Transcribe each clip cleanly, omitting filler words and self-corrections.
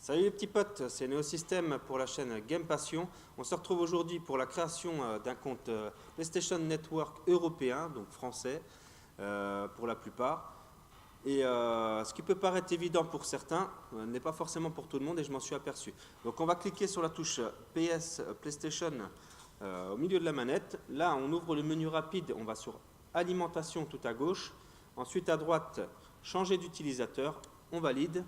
Salut les petits potes, c'est Neosystem pour la chaîne Game Passion. On se retrouve aujourd'hui pour la création d'un compte PlayStation Network européen, donc français pour la plupart. Et ce qui peut paraître évident pour certains n'est pas forcément pour tout le monde et je m'en suis aperçu. Donc on va cliquer sur la touche PS PlayStation au milieu de la manette. Là on ouvre le menu rapide, on va sur Alimentation tout à gauche. Ensuite à droite, Changer d'utilisateur, on valide.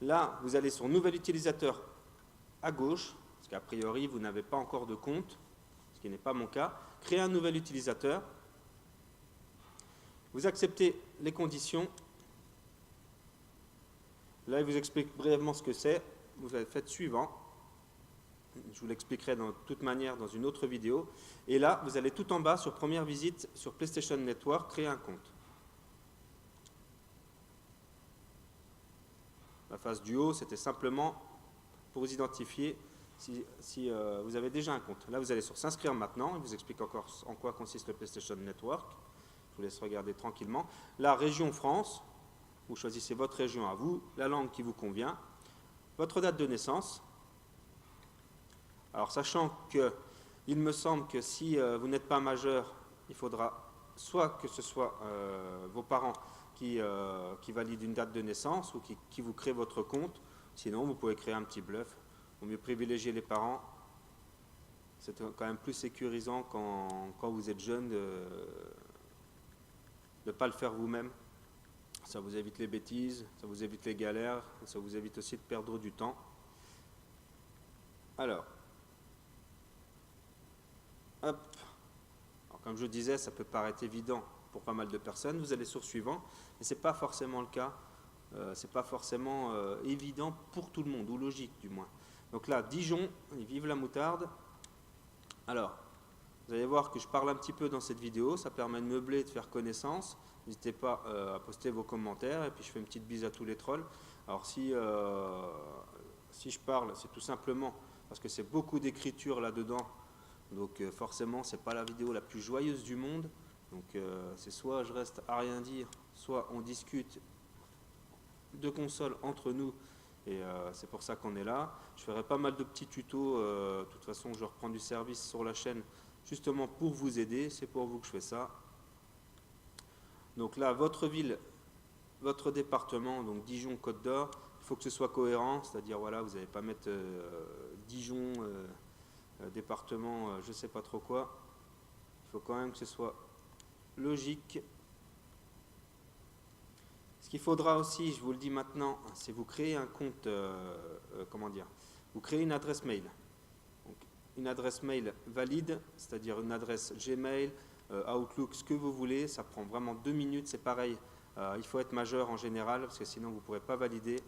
Là, vous allez sur Nouvel utilisateur à gauche, parce qu'a priori, vous n'avez pas encore de compte, ce qui n'est pas mon cas. Créer un nouvel utilisateur. Vous acceptez les conditions. Là, il vous explique brièvement ce que c'est. Vous faites suivant. Je vous l'expliquerai de toute manière dans une autre vidéo. Et là, vous allez tout en bas sur Première visite sur PlayStation Network, créer un compte. La phase du haut, c'était simplement pour vous identifier si vous avez déjà un compte. Là, vous allez sur S'inscrire maintenant. Il vous explique encore en quoi consiste le PlayStation Network. Je vous laisse regarder tranquillement. La région France, vous choisissez votre région à vous, la langue qui vous convient, votre date de naissance. Alors, sachant que il me semble que si vous n'êtes pas majeur, il faudra soit que ce soit vos parents qui valident une date de naissance ou qui vous créent votre compte. Sinon, vous pouvez créer un petit bluff. Il vaut mieux privilégier les parents. C'est quand même plus sécurisant quand vous êtes jeune de ne pas le faire vous-même. Ça vous évite les bêtises, ça vous évite les galères, ça vous évite aussi de perdre du temps. Alors, hop. Alors, comme je disais, ça peut paraître évident pour pas mal de personnes. Vous allez sur Suivant, mais ce n'est pas forcément le cas. C'est pas forcément évident pour tout le monde, ou logique du moins. Donc là, Dijon, et vive la moutarde. Alors, vous allez voir que je parle un petit peu dans cette vidéo, ça permet de meubler et de faire connaissance. N'hésitez pas à poster vos commentaires, et puis je fais une petite bise à tous les trolls. Alors si je parle, c'est tout simplement parce que c'est beaucoup d'écriture là-dedans, donc forcément, c'est pas la vidéo la plus joyeuse du monde. Donc c'est soit je reste à rien dire, soit on discute de consoles entre nous, et c'est pour ça qu'on est là. Je ferai pas mal de petits tutos, de toute façon je reprends du service sur la chaîne justement pour vous aider, c'est pour vous que je fais ça. Donc là, votre ville, votre département, donc Dijon, Côte d'Or, il faut que ce soit cohérent, c'est-à-dire voilà, vous n'allez pas mettre Dijon, département, je sais pas trop quoi. Il faut quand même que ce soit logique. Ce qu'il faudra aussi, je vous le dis maintenant, c'est vous créer un compte, comment dire, vous créez une adresse mail. Donc, une adresse mail valide, c'est-à-dire une adresse Gmail, Outlook, ce que vous voulez. Ça prend vraiment 2 minutes, c'est pareil. Il faut être majeur en général, parce que sinon vous ne pourrez pas valider.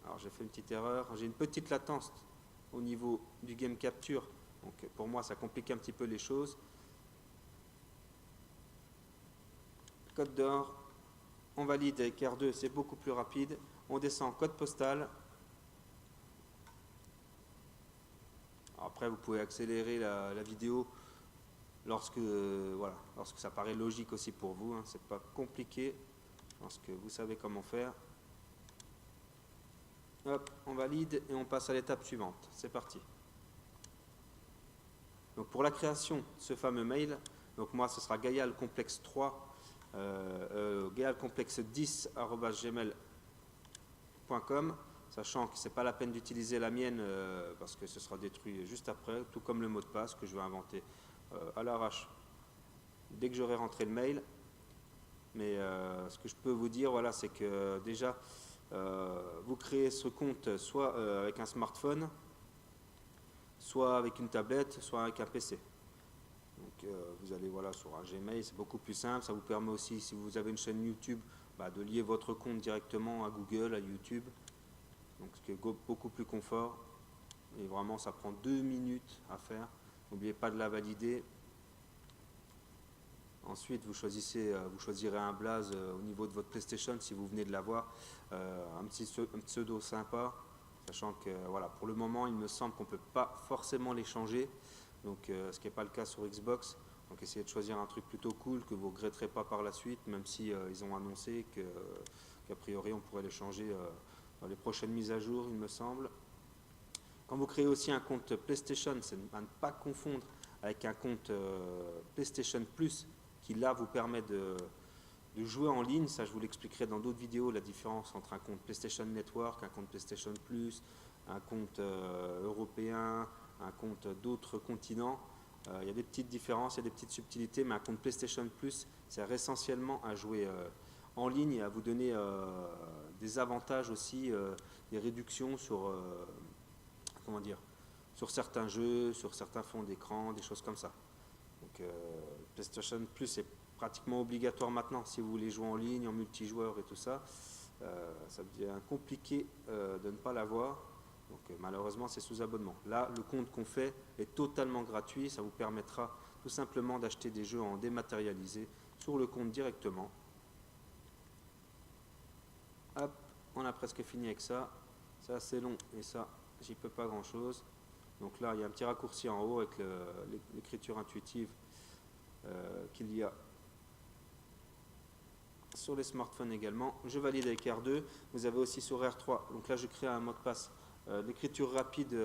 Alors j'ai fait une petite erreur, j'ai une petite latence au niveau du game capture. Donc pour moi, ça complique un petit peu les choses. Côte d'Or. On valide avec R2, c'est beaucoup plus rapide. On descend code postal. Alors après, vous pouvez accélérer la vidéo lorsque ça paraît logique aussi pour vous. Hein. C'est pas compliqué. Je pense que vous savez comment faire. Hop, on valide et on passe à l'étape suivante. C'est parti. Donc pour la création de ce fameux mail, donc moi ce sera gaialcomplexe3. gaialcomplexe10@gmail.com, sachant que c'est pas la peine d'utiliser la mienne parce que ce sera détruit juste après, tout comme le mot de passe que je vais inventer à l'arrache dès que j'aurai rentré le mail. Mais ce que je peux vous dire, voilà, c'est que déjà vous créez ce compte soit avec un smartphone, soit avec une tablette, soit avec un PC. Donc vous allez voilà, sur un Gmail, c'est beaucoup plus simple. Ça vous permet aussi, si vous avez une chaîne YouTube, de lier votre compte directement à Google, à YouTube. Donc ce qui est beaucoup plus confort. Et vraiment, ça prend 2 minutes à faire. N'oubliez pas de la valider. Ensuite, vous choisirez un blaze au niveau de votre PlayStation si vous venez de l'avoir. Un pseudo sympa. Sachant que voilà, pour le moment, il me semble qu'on ne peut pas forcément les changer. Donc, ce qui n'est pas le cas sur Xbox. Donc essayez de choisir un truc plutôt cool que vous ne regretterez pas par la suite, même si ils ont annoncé qu'a priori on pourrait les changer dans les prochaines mises à jour, il me semble. Quand vous créez aussi un compte PlayStation, c'est à ne pas confondre avec un compte PlayStation Plus, qui là vous permet de jouer en ligne. Ça, je vous l'expliquerai dans d'autres vidéos, la différence entre un compte PlayStation Network, un compte PlayStation Plus, un compte européen, un compte d'autres continents. Il y a des petites différences, il y a des petites subtilités, mais un compte PlayStation Plus sert essentiellement à jouer en ligne et à vous donner des avantages aussi, des réductions sur, comment dire, sur certains jeux, sur certains fonds d'écran, des choses comme ça. Donc PlayStation Plus est pratiquement obligatoire maintenant si vous voulez jouer en ligne, en multijoueur et tout ça. Ça devient compliqué de ne pas l'avoir. Donc malheureusement c'est sous abonnement. Là le compte qu'on fait est totalement gratuit, ça vous permettra tout simplement d'acheter des jeux en dématérialisé sur le compte directement. Hop, on a presque fini avec ça. C'est assez long et ça j'y peux pas grand chose. Donc là il y a un petit raccourci en haut avec l'écriture intuitive qu'il y a sur les smartphones également. Je valide avec R2. Vous avez aussi sur R3. Donc là je crée un mot de passe d'écriture rapide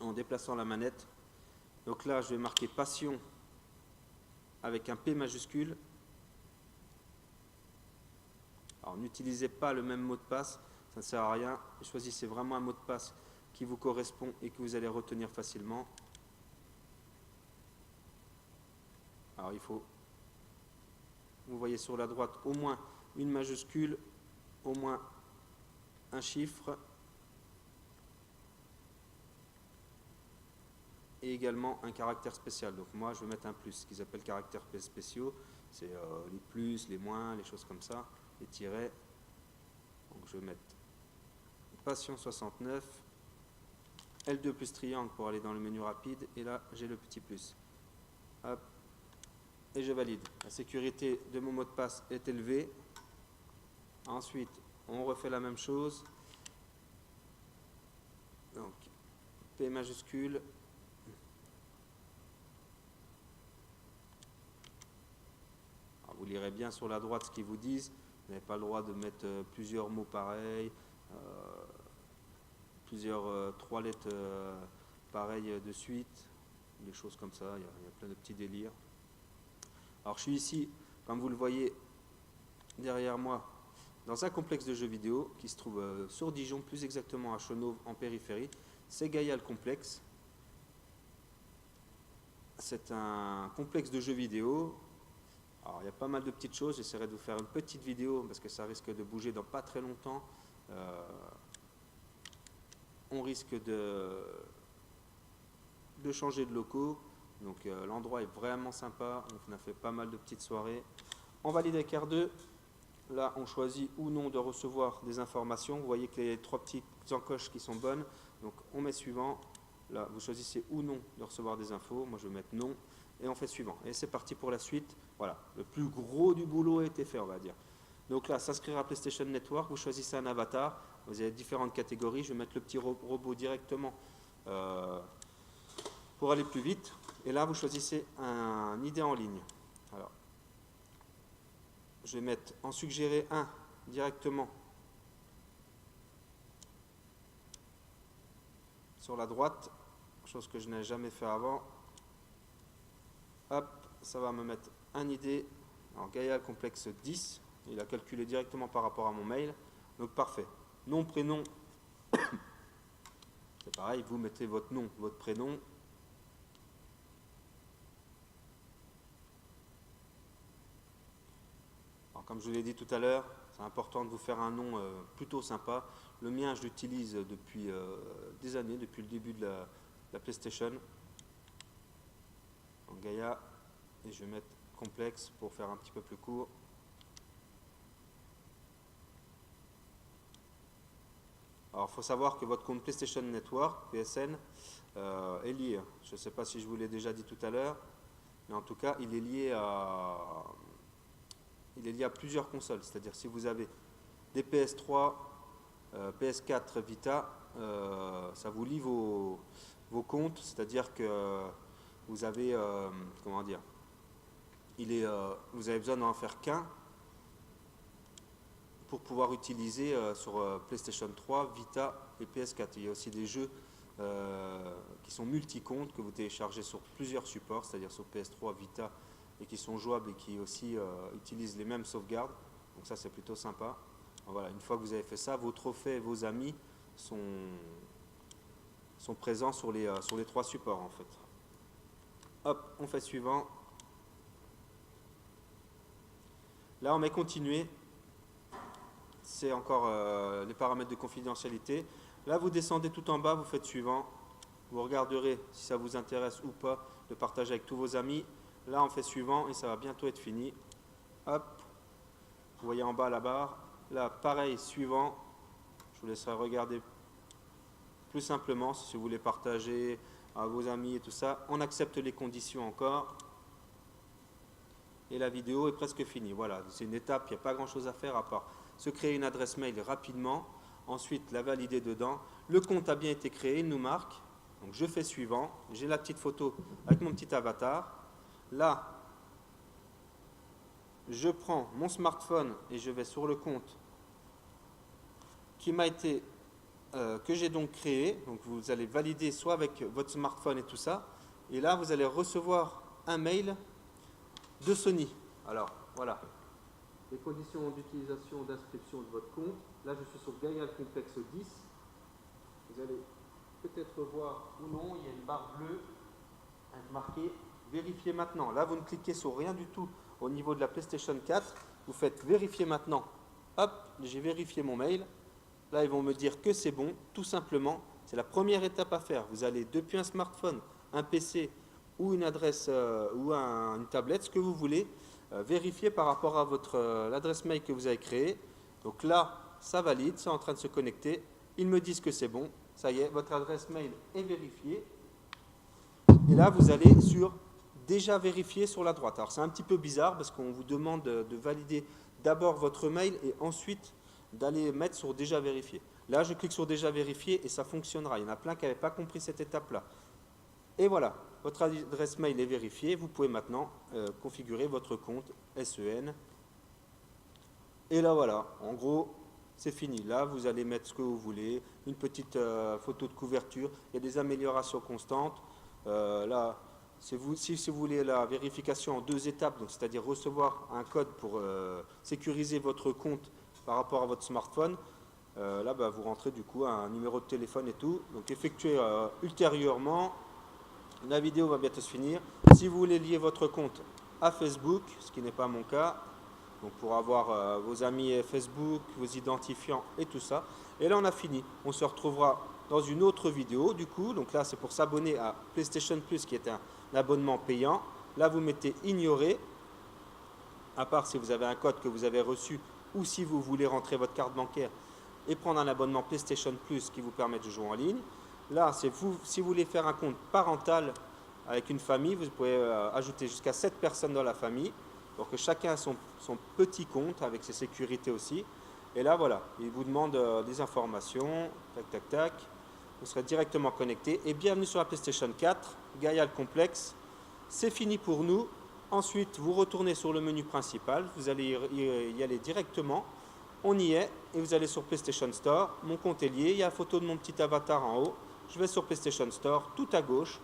en déplaçant la manette. Donc là, je vais marquer passion avec un P majuscule. Alors, n'utilisez pas le même mot de passe, ça ne sert à rien. Choisissez vraiment un mot de passe qui vous correspond et que vous allez retenir facilement. Alors, il faut, vous voyez sur la droite, au moins une majuscule, au moins un chiffre. Et également un caractère spécial. Donc moi je vais mettre un plus, ce qu'ils appellent caractères spéciaux, c'est les plus, les moins, les choses comme ça, les tirets. Donc je vais mettre passion 69, L2 plus triangle pour aller dans le menu rapide, et là j'ai le petit plus. Hop, et je valide. La sécurité de mon mot de passe est élevée. Ensuite on refait la même chose. Donc P majuscule. Vous lirez bien sur la droite ce qu'ils vous disent. Vous n'avez pas le droit de mettre plusieurs mots pareils, plusieurs 3 lettres pareilles de suite, des choses comme ça. Il y a plein de petits délires. Alors je suis ici, comme vous le voyez derrière moi, dans un complexe de jeux vidéo qui se trouve sur Dijon, plus exactement à Chenauve en périphérie. C'est Gaïa le complexe. C'est un complexe de jeux vidéo. Alors il y a pas mal de petites choses, j'essaierai de vous faire une petite vidéo parce que ça risque de bouger dans pas très longtemps. On risque de changer de locaux, donc l'endroit est vraiment sympa, on a fait pas mal de petites soirées. On valide avec R2, là on choisit ou non de recevoir des informations, vous voyez que les 3 petites encoches qui sont bonnes, donc on met suivant, là vous choisissez ou non de recevoir des infos, moi je vais mettre non. Et on fait suivant. Et c'est parti pour la suite. Voilà, le plus gros du boulot a été fait, on va dire. Donc là, s'inscrire à PlayStation Network, vous choisissez un avatar, vous avez différentes catégories. Je vais mettre le petit robot directement pour aller plus vite. Et là, vous choisissez un ID en ligne. Alors, je vais mettre en suggérer un directement sur la droite, chose que je n'ai jamais fait avant. Hop, ça va me mettre un ID. Alors Gaïa complexe 10, il a calculé directement par rapport à mon mail. Donc parfait. Nom, prénom, c'est pareil, vous mettez votre nom, votre prénom. Alors comme je vous l'ai dit tout à l'heure, c'est important de vous faire un nom plutôt sympa. Le mien, je l'utilise depuis des années, depuis le début de la PlayStation. Donc Gaïa, et je vais mettre complexe pour faire un petit peu plus court. Alors il faut savoir que votre compte PlayStation Network, PSN, est lié. Je ne sais pas si je vous l'ai déjà dit tout à l'heure, mais en tout cas il est lié à plusieurs consoles. C'est-à-dire si vous avez des PS3, PS4, Vita, ça vous lie vos comptes, c'est-à-dire que vous avez, comment dire, vous avez besoin d'en faire qu'un pour pouvoir utiliser sur PlayStation 3, Vita et PS4. Il y a aussi des jeux qui sont multi-comptes que vous téléchargez sur plusieurs supports, c'est-à-dire sur PS3, Vita, et qui sont jouables et qui aussi utilisent les mêmes sauvegardes. Donc ça, c'est plutôt sympa. Voilà, une fois que vous avez fait ça, vos trophées et vos amis sont présents sur les 3 supports en fait. Hop, on fait suivant. Là, on met continuer. C'est encore les paramètres de confidentialité. Là, vous descendez tout en bas, vous faites suivant. Vous regarderez si ça vous intéresse ou pas de partager avec tous vos amis. Là, on fait suivant et ça va bientôt être fini. Hop, vous voyez en bas la barre. Là, pareil, suivant. Je vous laisserai regarder plus simplement si vous voulez partager à vos amis et tout ça. On accepte les conditions encore. Et la vidéo est presque finie. Voilà, c'est une étape, il n'y a pas grand chose à faire à part se créer une adresse mail rapidement, ensuite la valider dedans. Le compte a bien été créé, il nous marque. Donc je fais suivant, j'ai la petite photo avec mon petit avatar. Là, je prends mon smartphone et je vais sur le compte qui m'a été, que j'ai donc créé. Donc vous allez valider soit avec votre smartphone et tout ça. Et là, vous allez recevoir un mail de Sony. Alors, voilà. Les conditions d'utilisation d'inscription de votre compte. Là, je suis sur Gaia Complex 10. Vous allez peut-être voir ou non, il y a une barre bleue avec marqué vérifier maintenant. Là, vous ne cliquez sur rien du tout au niveau de la PlayStation 4. Vous faites vérifier maintenant. Hop, j'ai vérifié mon mail. Là, ils vont me dire que c'est bon, tout simplement. C'est la première étape à faire. Vous allez depuis un smartphone, un PC ou une adresse ou une tablette, ce que vous voulez, vérifier par rapport à l'adresse mail que vous avez créée. Donc là, ça valide, c'est en train de se connecter. Ils me disent que c'est bon. Ça y est, votre adresse mail est vérifiée. Et là, vous allez sur déjà vérifié sur la droite. Alors c'est un petit peu bizarre parce qu'on vous demande de valider d'abord votre mail et ensuite d'aller mettre sur déjà vérifié. Là, je clique sur déjà vérifié et ça fonctionnera. Il y en a plein qui n'avaient pas compris cette étape-là. Et voilà, votre adresse mail est vérifiée. Vous pouvez maintenant configurer votre compte SEN. Et là, voilà, en gros, c'est fini. Là, vous allez mettre ce que vous voulez, une petite photo de couverture. Il y a des améliorations constantes. Là, si vous voulez la vérification en 2 étapes, c'est-à-dire recevoir un code pour sécuriser votre compte par rapport à votre smartphone, là, vous rentrez du coup un numéro de téléphone et tout. Donc, effectuez ultérieurement. La vidéo va bientôt se finir. Si vous voulez lier votre compte à Facebook, ce qui n'est pas mon cas, donc pour avoir vos amis Facebook, vos identifiants et tout ça. Et là, on a fini. On se retrouvera dans une autre vidéo du coup. Donc là, c'est pour s'abonner à PlayStation Plus qui est un abonnement payant. Là, vous mettez ignorer, à part si vous avez un code que vous avez reçu ou si vous voulez rentrer votre carte bancaire et prendre un abonnement PlayStation Plus qui vous permet de jouer en ligne. Là, si vous voulez faire un compte parental avec une famille, vous pouvez ajouter jusqu'à 7 personnes dans la famille pour que chacun ait son petit compte avec ses sécurités aussi. Et là, voilà, il vous demande des informations, tac, tac, tac. Vous serez directement connecté. Et bienvenue sur la PlayStation 4, Gaia Complex. C'est fini pour nous. Ensuite, vous retournez sur le menu principal. Vous allez y aller directement. On y est. Et vous allez sur PlayStation Store. Mon compte est lié. Il y a la photo de mon petit avatar en haut. Je vais sur PlayStation Store, tout à gauche.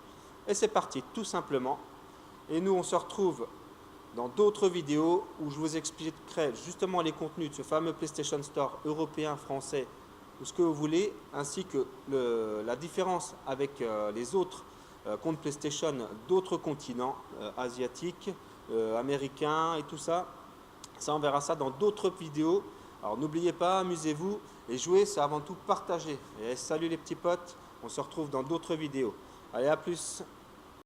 Et c'est parti, tout simplement. Et nous, on se retrouve dans d'autres vidéos où je vous expliquerai justement les contenus de ce fameux PlayStation Store européen, français, ou ce que vous voulez, ainsi que la différence avec les autres comptes PlayStation d'autres continents, asiatiques, américains et tout ça. Ça, on verra ça dans d'autres vidéos. Alors n'oubliez pas, amusez-vous et jouer, c'est avant tout partager. Et salut les petits potes, on se retrouve dans d'autres vidéos. Allez, à plus!